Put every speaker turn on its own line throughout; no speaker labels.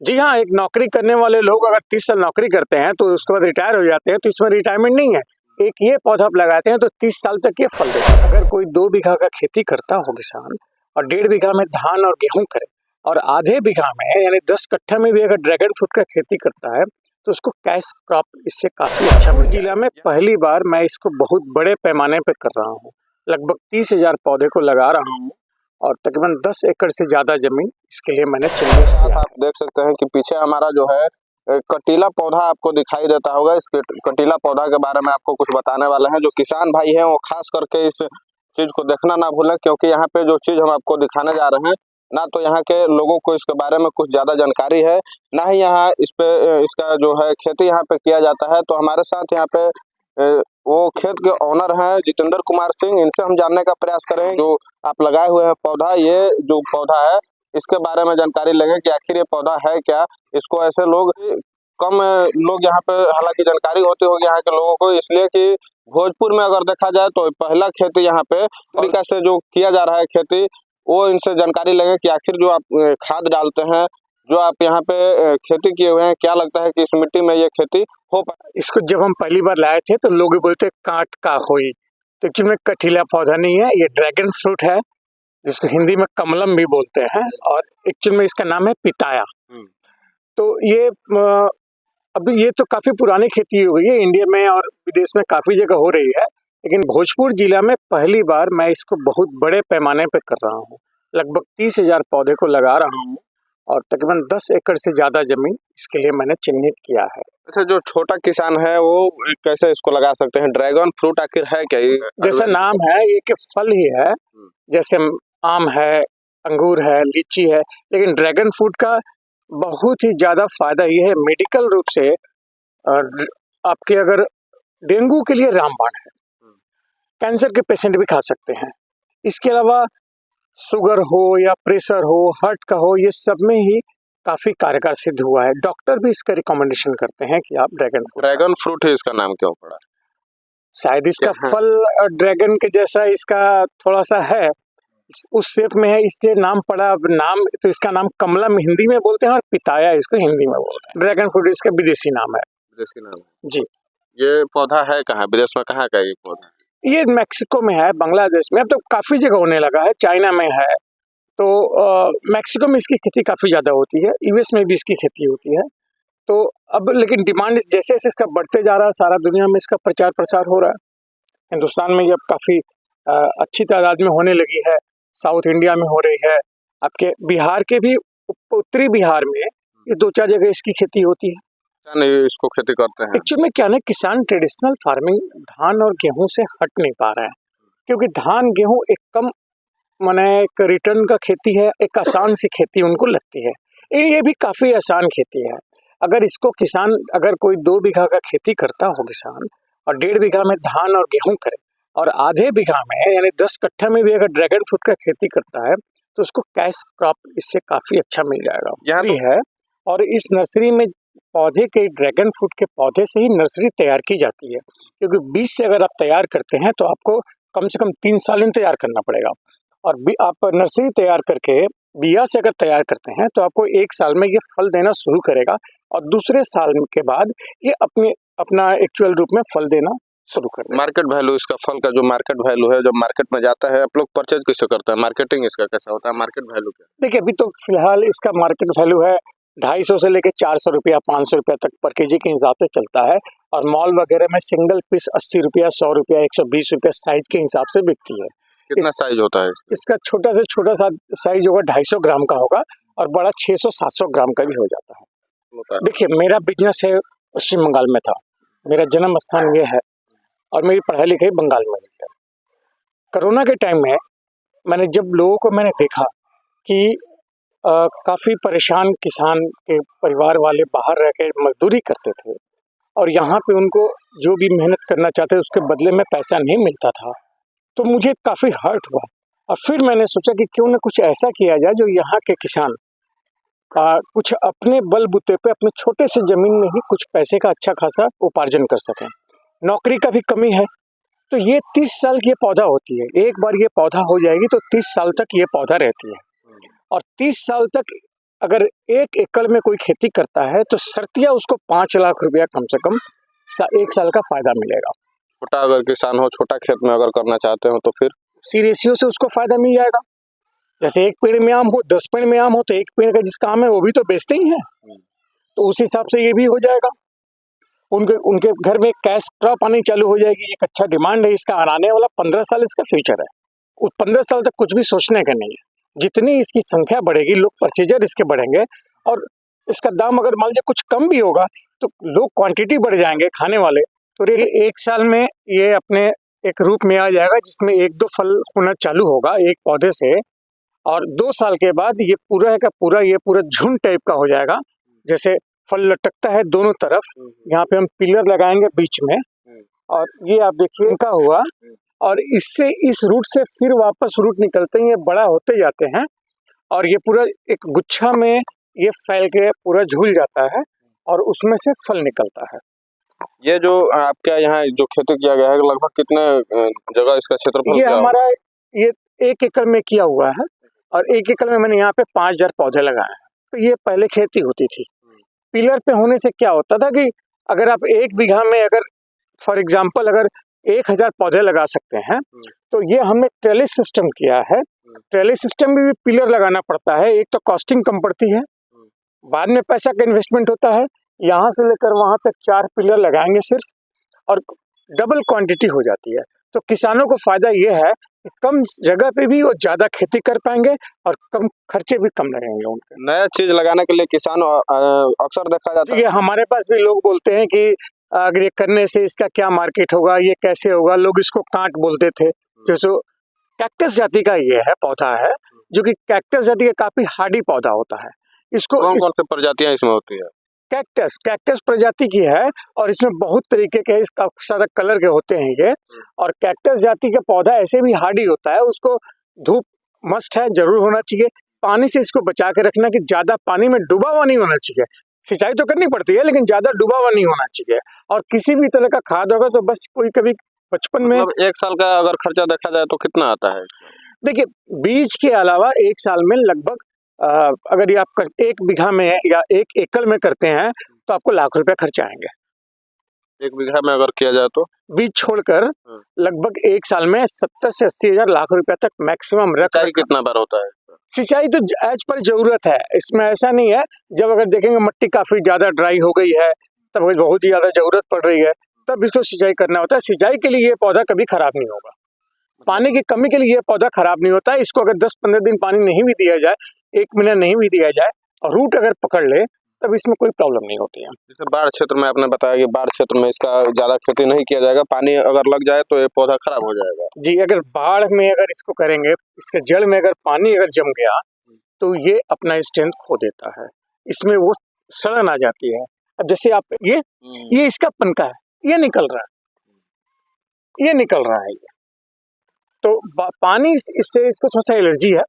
जी हाँ, एक नौकरी करने वाले लोग अगर 30 साल नौकरी करते हैं तो उसके बाद रिटायर हो जाते हैं, तो इसमें रिटायरमेंट नहीं है। एक ये पौधा आप लगाते हैं तो 30 साल तक ये फल देता है। अगर कोई 2 बीघा का खेती करता हो किसान और 1.5 बीघा में धान और गेहूं करे और आधे बीघा में यानी 10 कट्ठा में भी अगर ड्रैगन फ्रूट का खेती करता है तो उसको कैश क्रॉप इससे काफी अच्छा मिल जिला में पहली बार मैं इसको बहुत बड़े पैमाने पे कर रहा हूँ। लगभग 30,000 पौधे को लगा रहा हूँ और तकरीबन 10 एकड़ से ज्यादा जमीन इसके लिए मैंने चिन्हित किया है।
आप देख सकते हैं कि पीछे हमारा जो है कटीला पौधा आपको दिखाई देता होगा। इस कटीला पौधा के बारे में आपको कुछ बताने वाले हैं। जो किसान भाई हैं वो खास करके इस चीज को देखना ना भूलें, क्योंकि यहाँ पे जो चीज हम आपको दिखाने जा रहे हैं ना तो यहाँ के लोगों को इसके बारे में कुछ ज्यादा जानकारी है, ना ही यहाँ इस पे इसका जो है खेती यहाँ पे किया जाता है। तो हमारे साथ यहाँ पे वो खेत के ऑनर हैं जितेंद्र कुमार सिंह। इनसे हम जानने का प्रयास करें जो आप लगाए हुए हैं पौधा, ये जो पौधा है इसके बारे में जानकारी लेंगे कि आखिर ये पौधा है क्या। इसको ऐसे लोग कम लोग यहाँ पे हालांकि जानकारी होती होगी यहाँ के लोगों को, इसलिए कि भोजपुर में अगर देखा जाए तो पहला खेती यहाँ पे तरीका से जो किया जा रहा है खेती, वो इनसे जानकारी लेंगे कि आखिर जो आप खाद डालते हैं, जो आप यहाँ पे खेती किए हुए हैं, क्या लगता है कि इस मिट्टी में ये खेती हो पाए।
इसको जब हम पहली बार लाए थे तो लोग बोलते काट का होई, तो एक्चुअली में कटीला पौधा नहीं है, ये ड्रैगन फ्रूट है जिसको हिंदी में कमलम भी बोलते हैं और एक्चुअल में इसका नाम है पिताया। तो ये अभी ये तो काफी पुरानी खेती हो गई है, इंडिया में और विदेश में काफी जगह हो रही है, लेकिन भोजपुर जिला में पहली बार मैं इसको बहुत बड़े पैमाने पे कर रहा हूँ। लगभग 30,000 पौधे को लगा रहा हूँ और तकरीबन 10 एकड़ से ज्यादा जमीन इसके लिए मैंने चिन्हित किया है।
अच्छा, जो छोटा किसान है वो कैसे इसको लगा सकते हैं? ड्रैगन फ्रूट आखिर है क्या?
जैसा नाम है ये कि फल ही है, जैसे आम है, अंगूर है, लीची है, लेकिन ड्रैगन फ्रूट का बहुत ही ज्यादा फायदा ये है मेडिकल रूप से। आपके अगर डेंगू के लिए रामबाण है, कैंसर के पेशेंट भी खा सकते हैं। इसके अलावा शुगर हो या प्रेशर हो, हार्ट का हो, ये सब में ही काफी कारगर सिद्ध हुआ है। डॉक्टर भी इसका रिकमेंडेशन करते हैं कि आप
ड्रैगन फ्रूट ही इसका नाम क्यों पड़ा?
शायद इसका फल ड्रैगन के जैसा इसका थोड़ा सा है, उस शेप में है, इसलिए नाम पड़ा। नाम तो इसका नाम कमलम हिंदी में बोलते हैं और पिताया इसको हिंदी में बोलते हैं। ड्रैगन फ्रूट इसका विदेशी नाम है।
विदेशी नाम है
जी।
ये पौधा है कहाँ, विदेश में कहाँ का ये पौधा?
ये मैक्सिको में है, बांग्लादेश में, अब तो काफी जगह होने लगा है, चाइना में है। तो मैक्सिको में इसकी खेती काफी ज्यादा होती है, यूएस में भी इसकी खेती होती है। तो अब लेकिन डिमांड जैसे जैसे इसका बढ़ते जा रहा है, सारा दुनिया में इसका प्रचार प्रसार हो रहा है। हिंदुस्तान में ये अब काफी अच्छी तादाद में होने लगी है, साउथ इंडिया में हो रही है, आपके बिहार के भी उत्तरी बिहार में ये 2-4 जगह इसकी खेती होती है।
नहीं, इसको खेती करते हैं
एक्चुअली में क्या है, किसान ट्रेडिशनल फार्मिंग धान और गेहूं से हट नहीं पा रहा है, क्योंकि धान गेहूं एक कम माने एक रिटर्न का खेती है, एक आसान सी खेती उनको लगती है। ये भी काफी आसान खेती है। अगर इसको किसान अगर कोई 2 बीघा का खेती करता हो किसान और 1.5 बीघा में धान और गेहूं करे और आधे बीघा में यानी 10 कट्ठा में भी अगर ड्रैगन फ्रूट का खेती करता है तो उसको कैश क्रॉप इससे काफी अच्छा मिल जाएगा।
यहाँ
है और इस नर्सरी में पौधे के ड्रैगन फ्रूट के पौधे से ही नर्सरी तैयार की जाती है, क्योंकि बीज से अगर आप तैयार करते हैं तो आपको कम से कम 3 साल इंतजार करना पड़ेगा, और आप नर्सरी तैयार करके बिया से अगर तैयार करते हैं तो आपको 1 साल में ये फल देना शुरू करेगा और दूसरे साल के बाद ये अपना एक्चुअल रूप में फल देना शुरू कर देगा।
मार्केट वैल्यू इसका फल का जो मार्केट वैल्यू है, जब मार्केट में जाता है आप लोग परचेज किससे करते हैं? मार्केटिंग इसका कैसा होता है? मार्केट वैल्यू क्या?
देखिए, अभी तो फिलहाल इसका मार्केट वैल्यू है 250 से लेके 400 रुपया 500 रुपया तक पर केजी के हिसाब से चलता है, और मॉल वगैरह में सिंगल पीस 80 रुपया, 100 रुपया, 120 रुपया साइज के हिसाब से बिकती है।
कितना साइज होता है
इसका? छोटा से छोटा सा साइज होगा 250 ग्राम का होगा और बड़ा 600-700 ग्राम का भी हो जाता है। देखिए, मेरा बिजनेस है पश्चिम बंगाल में था, मेरा जन्म स्थान ये है और मेरी पढ़ाई लिखाई बंगाल में है। कोरोना के टाइम में मैंने जब लोगों को मैंने देखा कि काफ़ी परेशान किसान के परिवार वाले बाहर रह के मजदूरी करते थे और यहाँ पे उनको जो भी मेहनत करना चाहते उसके बदले में पैसा नहीं मिलता था, तो मुझे काफ़ी हर्ट हुआ। और फिर मैंने सोचा कि क्यों ना कुछ ऐसा किया जाए जो यहाँ के किसान कुछ अपने बलबूते पे अपने छोटे से ज़मीन में ही कुछ पैसे का अच्छा खासा उपार्जन कर सकें। नौकरी का भी कमी है, तो ये 30 साल की ये पौधा होती है, एक बार ये पौधा हो जाएगी तो 30 साल तक ये पौधा रहती है, और 30 साल तक अगर 1 एकड़ में कोई खेती करता है तो शर्तिया उसको 5 लाख रुपया कम से कम 1 साल का फायदा मिलेगा।
छोटा अगर किसान हो, छोटा खेत में अगर करना चाहते हो तो फिर
सी रेशियो से उसको फायदा मिल जाएगा। जैसे 1 पेड़ में आम हो, 10 पेड़ में आम हो, तो 1 पेड़ का जिसका आम है वो भी तो बेचते ही हैं, तो उस हिसाब से ये भी हो जाएगा। उनके उनके घर में कैश क्रॉप आनी चालू हो जाएगी। एक अच्छा डिमांड है इसका, आने वाला 15 साल इसका फ्यूचर है। उस 15 साल तक कुछ भी सोचने का नहीं है। जितनी इसकी संख्या बढ़ेगी, लोग परचेजर इसके बढ़ेंगे, और इसका दाम अगर मान लीजिए कुछ कम भी होगा तो लोग क्वांटिटी बढ़ जाएंगे खाने वाले, तो ये 1 साल में ये अपने एक रूप में आ जाएगा जिसमें 1-2 फल होना चालू होगा एक पौधे से, और 2 साल के बाद ये पूरा का पूरा ये पूरा झुंड टाइप का हो जाएगा। जैसे फल लटकता है दोनों तरफ, यहाँ पे हम पिलर लगाएंगे बीच में, और ये आप देखिए इनका हुआ, और इससे इस रूट से फिर वापस रूट निकलते हैं, ये बड़ा होते जाते हैं, और ये पूरा एक गुच्छा में ये फैल के पूरा झूल जाता है और उसमें से फल निकलता है।
ये जो आपके यहाँ जो खेती किया गया है, लगभग कितने जगह इसका क्षेत्रफल
ये
क्या होगा?
हमारा ये 1 एकड़ में किया हुआ है, और 1 एकड़ में मैंने यहाँ पे 5000 पौधे लगाए हैं। तो ये पहले खेती होती थी। पिलर पे होने से क्या होता था कि अगर आप 1 बीघा में अगर फॉर एग्जाम्पल अगर 1000 पौधे लगा सकते हैं, तो ये हमने ट्रेलिस सिस्टम किया है। ट्रेलिस सिस्टम में भी पिलर लगाना पड़ता है। एक तो कॉस्टिंग कम पड़ती है, बाद में पैसा का इन्वेस्टमेंट होता है। यहाँ से लेकर वहां तक 4 पिलर लगाएंगे सिर्फ, और डबल क्वांटिटी हो जाती है। तो किसानों को फायदा ये है कि कम जगह पे भी वो ज्यादा खेती कर पाएंगे और कम खर्चे भी कम लगेंगे उनके।
नया चीज लगाने के लिए किसान अक्सर देखा जाता है।
हमारे पास भी लोग बोलते हैं कि अगर ये करने से इसका क्या मार्केट होगा, ये कैसे होगा। लोग इसको कांट बोलते थे। जो कैक्टस जाति का ये है पौधा है, जो कि कैक्टस जाति का काफी हार्डी पौधा होता है। इसको
कौन कौन सी प्रजातियां इसमें होती है?
कैक्टस प्रजाति की है, और इसमें बहुत तरीके के इसका सारा कलर के होते हैं ये। और कैक्टस जाति का पौधा ऐसे भी हार्डी होता है, उसको धूप मस्ट है, जरूर होना चाहिए। पानी से इसको बचा के रखना कि ज्यादा पानी में डूबा हुआ नहीं होना चाहिए। सिंचाई तो करनी पड़ती है लेकिन ज्यादा डूबा हुआ नहीं होना चाहिए। और किसी भी तरह का खाद होगा तो बस कोई कभी बचपन में,
मतलब 1 साल का अगर खर्चा देखा जाए तो कितना आता है?
देखिए बीज के अलावा 1 साल में लगभग अगर ये आप 1 बीघा में या 1 एकड़ में करते हैं तो आपको लाख रुपया खर्च आएंगे।
1 बीघा में अगर किया जाए तो
बीज छोड़कर लगभग 1 साल में 70 से 80 हजार लाख रुपया तक मैक्सिमम
सिंचाई कितना बार होता है?
सिंचाई तो एज पर जरूरत है, इसमें ऐसा नहीं है। जब अगर देखेंगे मट्टी काफी ज्यादा ड्राई हो गई है, तब बहुत ही ज्यादा जरूरत पड़ रही है, तब इसको सिंचाई करना होता है। सिंचाई के लिए ये पौधा कभी खराब नहीं होगा। पानी की कमी के लिए ये पौधा खराब नहीं होता है। इसको अगर 10-15 दिन पानी नहीं भी दिया जाए, 1 महीना नहीं भी दिया जाए, और रूट अगर पकड़ ले, तब इसमें कोई प्रॉब्लम नहीं होती है।
जैसे बाढ़ क्षेत्र में आपने बताया कि बाढ़ क्षेत्र में इसका ज्यादा खेती नहीं किया जाएगा, पानी अगर लग जाए तो ये पौधा खराब हो जाएगा।
जी, अगर बाढ़ में अगर इसको करेंगे, इसके जड़ में अगर पानी अगर जम गया तो ये अपना स्ट्रेंथ खो देता है, इसमें वो सड़न आ जाती है। अब जैसे आप ये इसका पनका है, ये निकल रहा है ये। तो पानी इससे इसको थोड़ा सा एलर्जी है,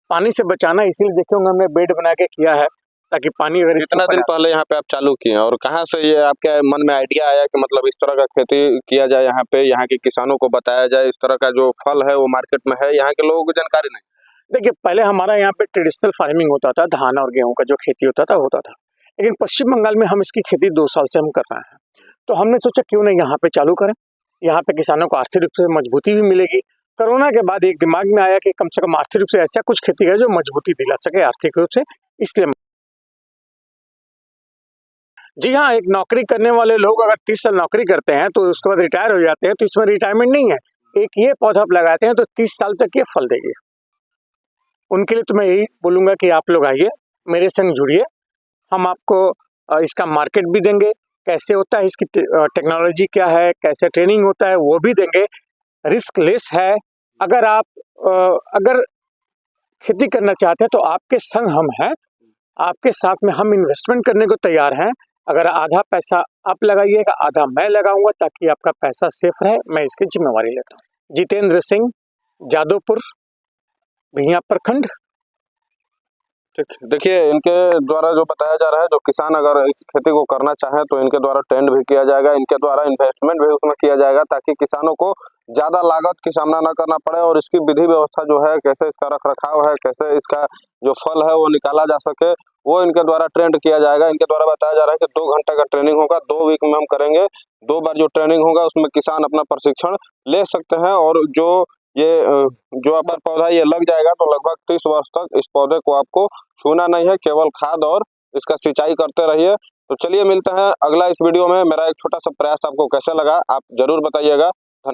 पानी से बचाना, इसीलिए देखे होंगे हमने बेड बना के किया है, ताकि पानी अगर
कितना दिन पहले यहाँ पे आप चालू किए और कहाँ से ये आपके मन में आइडिया आया कि मतलब इस तरह का खेती किया जाए, यहाँ पे यहाँ के किसानों को बताया जाए, इस तरह का जो फल है वो मार्केट में है, यहाँ के लोगों को जानकारी नहीं?
देखिए पहले हमारा यहाँ पे ट्रेडिशनल फार्मिंग होता था, धान और गेहूं का जो खेती होता था। लेकिन पश्चिम बंगाल में हम इसकी खेती 2 साल से हम कर रहे हैं, तो हमने सोचा क्यों नहीं यहाँ पे चालू करें। यहाँ पे किसानों को आर्थिक रूप से मजबूती भी मिलेगी। कोरोना के बाद एक दिमाग में आया कि कम से कम आर्थिक रूप से ऐसा कुछ खेती है जो मजबूती दिला सके आर्थिक रूप से, इसलिए। जी हाँ, एक नौकरी करने वाले लोग अगर 30 साल नौकरी करते हैं तो उसके बाद रिटायर हो जाते हैं, तो इसमें रिटायरमेंट नहीं है। एक ये पौधा आप लगाते हैं तो 30 साल तक ये फल देगी। उनके लिए तो मैं यही बोलूंगा कि आप लोग आइए, मेरे संग जुड़िए, हम आपको इसका मार्केट भी देंगे, कैसे होता है, इसकी टेक्नोलॉजी क्या है, कैसे ट्रेनिंग होता है वो भी देंगे। रिस्क लेस है। अगर आप अगर खेती करना चाहते हैं तो आपके संग हम हैं, आपके साथ में हम इन्वेस्टमेंट करने को तैयार हैं। अगर आधा पैसा आप लगाइएगा, आधा मैं लगाऊंगा, ताकि आपका पैसा सेफ रहे, मैं इसकी जिम्मेवारी लेता हूँ। जितेंद्र सिंह, जादवपुर, भिया प्रखंड।
ठीक, देखिए इनके द्वारा जो बताया जा रहा है, जो किसान अगर इस खेती को करना चाहे तो इनके द्वारा ट्रेंड भी किया जाएगा, इनके द्वारा इन्वेस्टमेंट भी उसमें किया जाएगा ताकि किसानों को ज़्यादा लागत की सामना ना करना पड़े और इसकी विधि व्यवस्था जो है, कैसे इसका रख रखाव है, कैसे इसका जो फल है वो निकाला जा सके, वो इनके द्वारा ट्रेंड किया जाएगा। इनके द्वारा बताया जा रहा है कि 2 घंटे का ट्रेनिंग होगा, 2 वीक में हम करेंगे, 2 बार जो ट्रेनिंग होगा उसमें किसान अपना प्रशिक्षण ले सकते हैं और जो अगर पौधा ये लग जाएगा तो लगभग 30 वर्ष तक इस पौधे को आपको छूना नहीं है, केवल खाद और इसका सिंचाई करते रहिए। तो चलिए मिलते हैं अगला इस वीडियो में। मेरा एक छोटा सा प्रयास आपको कैसा लगा आप जरूर बताइएगा।